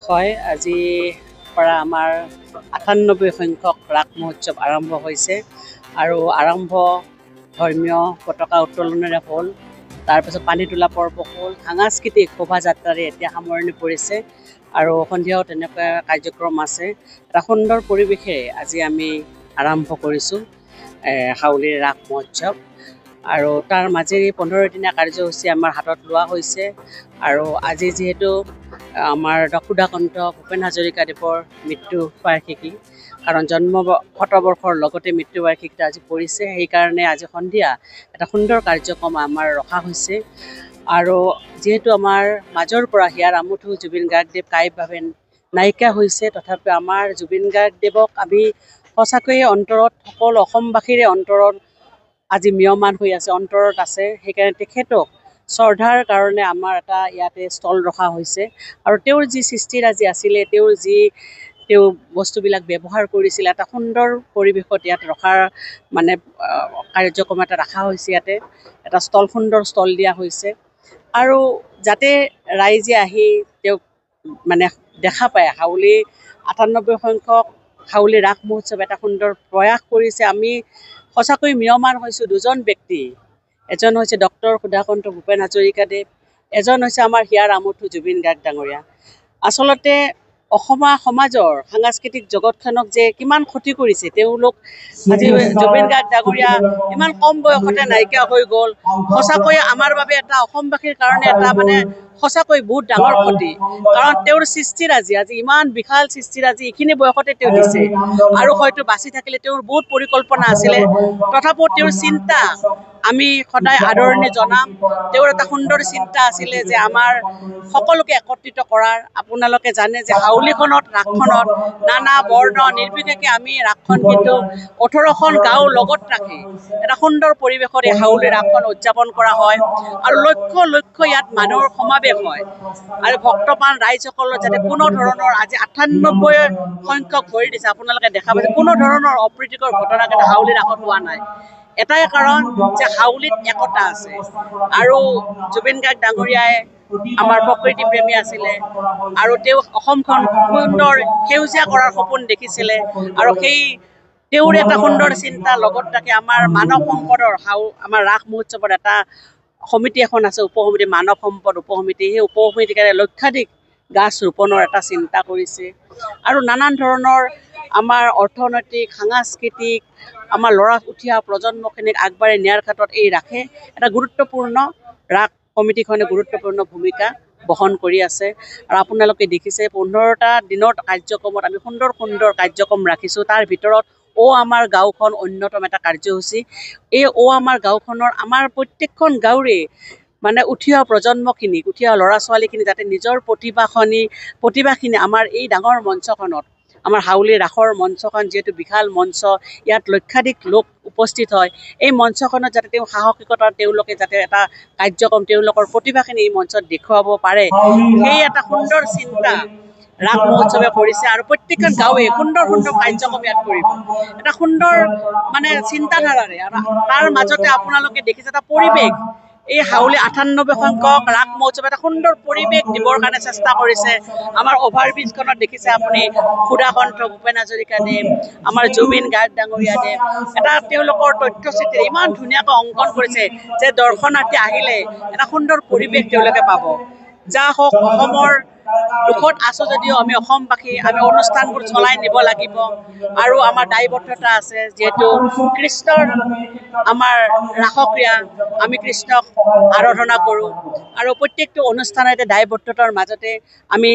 হয়, আজিৰ পৰা আমাৰ ৯৮ সংখ্যক ৰাস মহোৎসৱ আৰম্ভ হৈছে আৰু ধৰ্মীয় পতাকা উত্তোলনেৰে হ'ল। তাৰপিছত পানী তোলা পৰ্ব হ'ল, সাংস্কৃতিক শোভাযাত্ৰাৰে এতিয়া সামৰণি পৰিছে আৰু সন্ধিয়াও তেনেকুৱা কাৰ্যক্ৰম আছে। এটা সুন্দৰ পৰিৱেশেৰে আজি আমি আৰম্ভ কৰিছোঁ হাউলিৰ ৰাস মহোৎসৱ আৰু তাৰ মাজেৰে ১৫ দিনীয়া কাৰ্যসূচী আমাৰ হাতত লোৱা হৈছে। আৰু আজি যিহেতু আমাৰ সুধাকণ্ঠ ভূপেন হাজৰিকাদেৱৰ মৃত্যু বাৰ্ষিকী, কাৰণ জন্ম শতবৰ্ষৰ লগতে মৃত্যু বাৰ্ষিকীটো আজি পৰিছে, সেইকাৰণে আজি সন্ধিয়া এটা সুন্দৰ কাৰ্যক্ৰম আমাৰ ৰখা হৈছে। আৰু যিহেতু আমাৰ মাজৰ পৰা হিয়াৰ আমঠু জুবিন গাৰ্গদেৱ কায়িকভাৱে নাইকিয়া হৈছে, তথাপিও আমাৰ জুবিন গাৰ্গদেৱক আমি সঁচাকৈয়ে অন্তৰত, সকলো অসমবাসীৰে অন্তৰত আজি ম্ৰিয়মান হৈ আছে, অন্তৰত আছে। সেইকাৰণে তেখেতক শ্ৰদ্ধাৰ কাৰণে আমাৰ এটা ইয়াতে স্থল ৰখা হৈছে। আৰু তেওঁৰ যি সৃষ্টিৰাজি আছিলে, তেওঁ বস্তুবিলাক ব্যৱহাৰ কৰিছিলে, এটা সুন্দৰ পৰিৱেশত ইয়াত ৰখাৰ কাৰ্যক্ৰম এটা ৰখা হৈছে। ইয়াতে এটা সুন্দৰ স্থল দিয়া হৈছে আৰু যাতে ৰাইজে আহি তেওঁক দেখা পায়। হাউলি ৯৮ সংখ্যক হাউলি ৰাস মহোৎসৱ এটা সুন্দৰ প্ৰয়াস কৰিছে। আমি সঁচাকৈ ম্ৰিয়মান হৈছোঁ দুজন ব্যক্তি, এজন হৈছে ডক্টৰ সুধাকণ্ঠ ভূপেন হাজৰিকাদেৱ, এজন হৈছে আমাৰ হিয়াৰ আমঠু জুবিন গাৰ্গ ডাঙৰীয়া। আচলতে অসমীয়া সমাজৰ সাংস্কৃতিক জগতখনক যে কিমান ক্ষতি কৰিছে তেওঁলোক, আজি জুবিন গাৰ্গ ডাঙৰীয়া ইমান কম বয়সতে নাইকিয়া হৈ গ'ল। সঁচাকৈয়ে আমাৰ বাবে এটা অসমবাসীৰ কাৰণে এটা সঁচাকৈ বহুত ডাঙৰ ক্ষতি, কাৰণ তেওঁৰ সৃষ্টিৰাজি আজি ইমান বিশাল সৃষ্টিৰাজি এইখিনি বয়সতে তেওঁ দিছে। আৰু হয়তো বাচি থাকিলে তেওঁৰ বহুত পৰিকল্পনা আছিলে, তথাপিও তেওঁৰ চিন্তা আমি সদায় আদৰণি জনাম। তেওঁৰ এটা সুন্দৰ চিন্তা আছিলে যে আমাৰ সকলোকে একত্ৰিত কৰাৰ। আপোনালোকে জানে যে হাউলিখনত, ৰাসখনত নানা বৰ্ণ নিৰ্বিশেষে আমি ৰাসখন কিন্তু ১৮খন গাঁও লগত ৰাখি এটা সুন্দৰ পৰিৱেশত এই হাউলি ৰাসখন উদযাপন কৰা হয় আৰু লক্ষ লক্ষ ইয়াত মানুহৰ সমাৱেশ হয়। আৰু ভক্তপ্ৰাণ ৰাইজসকলৰ যাতে কোনো ধৰণৰ, আজি ৯৮ সংখ্যক ভৰি দিছে, আপোনালোকে দেখা পাইছে, কোনো ধৰণৰ অপ্ৰীতিকৰ ঘটনা কিন্তু হাউলি ৰাসত হোৱা নাই। এটাই কাৰণ যে হাউলিত একতা আছে। আৰু জুবিন গাৰ্গ ডাঙৰীয়াই আমাৰ প্ৰকৃতি প্ৰেমী আছিলে আৰু তেওঁ অসমখন সুন্দৰ সেউজীয়া কৰাৰ সপোন দেখিছিলে। আৰু তেওঁৰ এটা সুন্দৰ চিন্তা লগত ৰাখি আমাৰ মানৱ সম্পদৰ আমাৰ ৰাস মহোৎসৱৰ এটা সমিতি এখন আছে, উপসমিতি, মানৱ সম্পদ উপসমিতি। সেই উপসমিতিকাৰে লক্ষাধিক গাছ ৰোপণৰ এটা চিন্তা কৰিছে আৰু নানান ধৰণৰ আমাৰ অৰ্থনৈতিক, সাংস্কৃতিক, আমাৰ উঠি অহা প্ৰজন্মখিনিক আগবাঢ়ি নিয়াৰ ক্ষেত্ৰত এই ৰাসে এটা ৰাস সমিতিখনে গুৰুত্বপূৰ্ণ ভূমিকা বহন কৰি আছে। আৰু আপোনালোকে দেখিছে ১৫টা দিনৰ কাৰ্যক্ৰমত আমি সুন্দৰ সুন্দৰ কাৰ্যক্ৰম ৰাখিছোঁ। তাৰ ভিতৰত আমাৰ গাঁওখন অন্যতম এটা কাৰ্যসূচী। এই আমাৰ গাঁওখনৰ আমাৰ প্ৰত্যেকখন গাঁৱৰে উঠি অহা প্ৰজন্মখিনিক, উঠি অহা ল'ৰা ছোৱালীখিনি যাতে নিজৰ প্ৰতিভাখিনি আমাৰ এই ডাঙৰ মঞ্চখনত, আমাৰ হাউলি ৰাসৰ মঞ্চখন যিহেতু বিশাল মঞ্চ, ইয়াত লক্ষাধিক লোক উপস্থিত হয়, এই মঞ্চখনত যাতে তেওঁ সাহসিকতা, তেওঁলোকে যাতে এটা কাৰ্যক্ৰম, তেওঁলোকৰ প্ৰতিভাখিনি এই মঞ্চত দেখুৱাব পাৰে, সেই এটা সুন্দৰ চিন্তা ৰাস মহোৎসৱে কৰিছে। আৰু প্ৰত্যেকখন গাঁৱে সুন্দৰ সুন্দৰ কাৰ্যক্ৰম ইয়াত কৰিব, এটা সুন্দৰ চিন্তাধাৰাৰে। আৰু তাৰ মাজতে আপোনালোকে দেখিছে এটা পৰিৱেশ, এই হাউলি ৯৮ সংখ্যক ৰাস মহোৎসৱ এটা সুন্দৰ পৰিৱেশ দিবৰ কাৰণে চেষ্টা কৰিছে। আমাৰ অভাৰব্ৰিজখনত দেখিছে আপুনি সুধাকণ্ঠ ভূপেন হাজৰিকাদেৱ, আমাৰ জুবিন গাৰ্গ ডাঙৰীয়াদেৱ, এটা তেওঁলোকৰ তথ্যচিত্ৰ ইমান ধুনীয়াকৈ অংকন কৰিছে যে দৰ্শনাৰ্থী আহিলে এটা সুন্দৰ পৰিৱেশ তেওঁলোকে পাব। যা হওক, অসমৰ দুখত আছো যদিও আমি অসমবাসী, আমি অনুষ্ঠানবোৰ চলাই নিব লাগিব আৰু আমাৰ দায়বদ্ধতা আছে। যিহেতু কৃষ্ণৰ আমাৰ ৰাসক্ৰিয়া, আমি কৃষ্ণক আৰাধনা কৰোঁ আৰু প্ৰত্যেকটো অনুষ্ঠানতে দায়বদ্ধতাৰ মাজতে আমি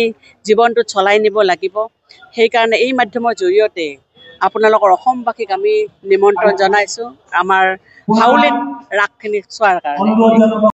জীৱনটোত চলাই নিব লাগিব। সেইকাৰণে এই মাধ্যমৰ জৰিয়তে আপোনালোকৰ অসমবাসীক আমি নিমন্ত্ৰণ জনাইছোঁ আমাৰ হাউলিত ৰাসখিনি চোৱাৰ কাৰণে।